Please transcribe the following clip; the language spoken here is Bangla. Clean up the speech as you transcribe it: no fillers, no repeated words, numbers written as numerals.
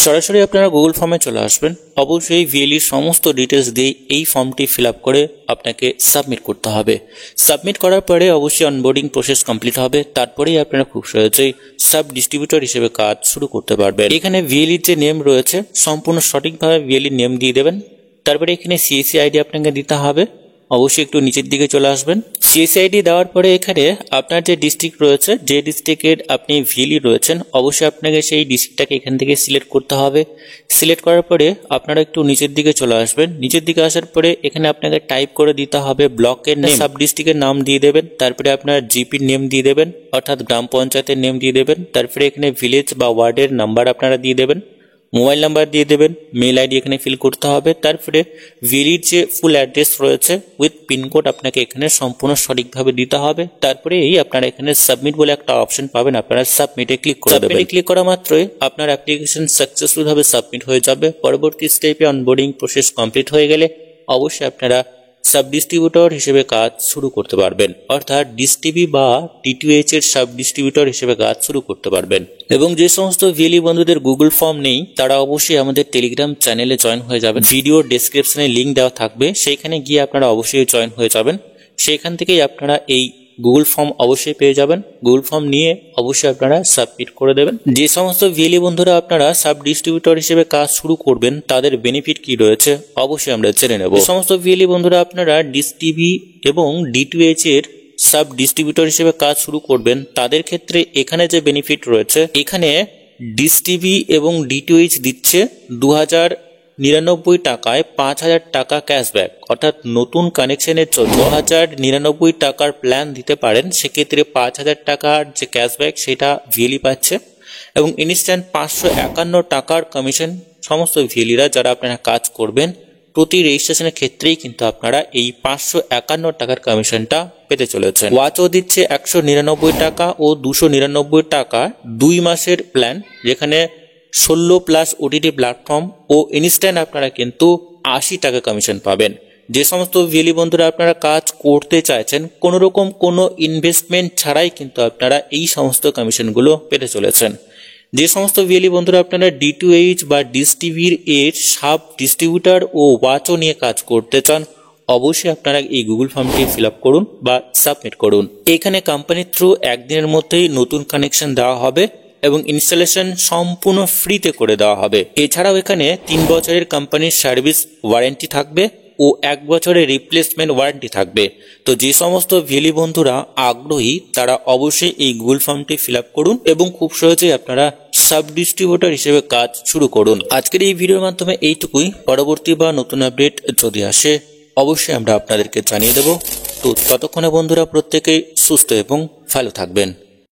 সরাসরি আপনারা গুগল ফর্মে চলে আসবেন। অবশ্যই ভিএলইর সমস্ত ডিটেলস দিয়ে এই ফর্মটি ফিল আপ করে আপনাকে সাবমিট করতে হবে। সাবমিট করার পরে অবশ্যই অনবোর্ডিং প্রসেস কমপ্লিট হবে, তারপরেই আপনারা খুব সহজেই সাব ডিস্ট্রিবিউটর হিসেবে কাজ শুরু করতে পারবেন। এখানে ভিএলইর যে নেম রয়েছে সম্পূর্ণ সঠিকভাবে ভিএলইর নেম দিয়ে দেবেন। তারপরে এখানে সিএসসি আইডি আপনাকে দিতে হবে। অবশ্যই একটু নিচের দিকে চলে আসবেন। সিএসসি আইডি দেওয়ার পরে এখানে আপনার যে ডিস্ট্রিক্ট রয়েছে, যে ডিস্ট্রিক্টের আপনি ভিএলই রয়েছেন, অবশ্যই আপনাকে সেই ডিস্ট্রিক্টটাকে এখান থেকে সিলেক্ট করতে হবে। সিলেক্ট করার পরে আপনারা একটু নিচের দিকে চলে আসবেন। নিচের দিকে আসার পরে এখানে আপনাকে টাইপ করে দিতে হবে ব্লকের নেম, সাব ডিস্ট্রিক্টের নাম দিয়ে দেবেন। তারপরে আপনার জিপির নেম দিয়ে দেবেন, অর্থাৎ গ্রাম পঞ্চায়েতের নেম দিয়ে দেবেন। তারপরে এখানে ভিলেজ বা ওয়ার্ডের নাম্বার আপনারা দিয়ে দেবেন, মোবাইল নাম্বার দিয়ে দেবেন, মেল আইডি এখানে ফিল করতে হবে। তারপরে ভিএলইর যে ফুল অ্যাড্রেস রয়েছে উইথ পিনকোড আপনাকে এখানে সম্পূর্ণ সঠিকভাবে দিতে হবে। তারপরে আপনারা এখানে সাবমিট বলে একটা অপশন পাবেন, আপনারা সাবমিটে ক্লিক করে দেবেন। ক্লিক করা মাত্রই আপনার অ্যাপ্লিকেশন সাকসেসফুল ভাবে সাবমিট হয়ে যাবে। পরবর্তী স্টেপে অনবোর্ডিং প্রসেস কমপ্লিট হয়ে গেলে অবশ্যই আপনারা সাব ডিস্ট্রিবিউটর হিসেবে কাজ শুরু করতে পারবেন, অর্থাৎ ডিসটিভি বা ডিটিএইচ এর সাব ডিস্ট্রিবিউটর হিসেবে কাজ শুরু করতে পারবেন। এবং যে সমস্ত ভিএলই বন্ধুদের গুগল ফর্ম নেই তারা অবশ্যই আমাদের টেলিগ্রাম চ্যানেলে জয়েন হয়ে যাবেন। ভিডিও ডেসক্রিপশনে লিংক দেওয়া থাকবে, সেইখানে গিয়ে আপনারা অবশ্যই জয়েন হয়ে যাবেন। সেইখান থেকেই আপনারা এই গুগল ফর্ম অবশ্যই পেয়ে যাবেন। গুগল ফর্ম নিয়ে অবশ্যই আপনারা সাবমিট করে দেবেন। যে সমস্ত ভিএলই বন্ধুরা আপনারা সাব ডিস্ট্রিবিউটর হিসেবে কাজ শুরু করবেন তাদের বেনিফিট কি রয়েছে অবশ্যই আমরা জেনে নেব। যে সমস্ত ভিএলই বন্ধুরা আপনারা ডিসটিভি এবং ডিটিএইচ এর সাব ডিস্ট্রিবিউটর হিসেবে কাজ শুরু করবেন তাদের ক্ষেত্রে এখানে যে বেনিফিট রয়েছে, এখানে ডিসটিভি এবং ডিটিএইচ দিচ্ছে 2099 টাকায় 5000 টাকা ক্যাশব্যাক, অর্থাৎ নতুন কানেকশনের জন্য 2099 টাকার প্ল্যান দিতে পারেন, সেক্ষেত্রে 5000 টাকার যে ক্যাশব্যাক সেটা ভিএলই পাচ্ছে। এবং ইনস্ট্যান্ট 551 টাকার কমিশন সমস্ত ভিএলিরা যারা আপনারা কাজ করবেন প্রতি রেজিস্ট্রেশনের ক্ষেত্রেই কিন্তু আপনারা এই 551 টাকার কমিশনটা পেতে চলেছেন। ওয়াচও দিচ্ছে 199 টাকা ও 299 টাকা 2 মাসের প্ল্যান, যেখানে 16+ ওটিটি প্ল্যাটফর্ম ও ইনস্ট্যান্ট আপনারা কিন্তু 80 টাকা কমিশন পাবেন। যে সমস্ত ভিএলই বন্ধুরা আপনারা কাজ করতে চাইছেন কোনো রকম কোনো ইনভেস্টমেন্ট ছাড়াই কিন্তু আপনারা এই সমস্ত কমিশনগুলো পেতে চলেছেন। যে সমস্ত ভিএলই বন্ধুরা আপনারা ডিটিএইচ বা ডিসটিভির এর সাব ডিস্ট্রিবিউটর ও ওয়াচও নিয়ে কাজ করতে চান অবশ্যই আপনারা এই গুগল ফর্মটি ফিল আপ করুন বা সাবমিট করুন। এখানে কোম্পানির থ্রু একদিনের মধ্যেই নতুন কানেকশন দেওয়া হবে এবং ইনস্টলেশন সম্পূর্ণ ফ্রিতে করে দেওয়া হবে। এছাড়াও এখানে 3 বছরের কোম্পানির সার্ভিস ওয়ারেন্টি থাকবে ও 1 বছরের রিপ্লেসমেন্ট ওয়ারেন্টি থাকবে। তো যে সমস্ত ভিএলই বন্ধুরা আগ্রহী তারা অবশ্যই এই গুগল ফর্মটি ফিল আপ করুন এবং খুব সহজেই আপনারা সাব ডিস্ট্রিবিউটর হিসেবে কাজ শুরু করুন। আজকের এই ভিডিওর মাধ্যমে এইটুকুই। পরবর্তী বা নতুন আপডেট যদি আসে অবশ্যই আমরা আপনাদেরকে জানিয়ে দেব। তো ততক্ষণে বন্ধুরা প্রত্যেকেই সুস্থ এবং ভালো থাকবেন।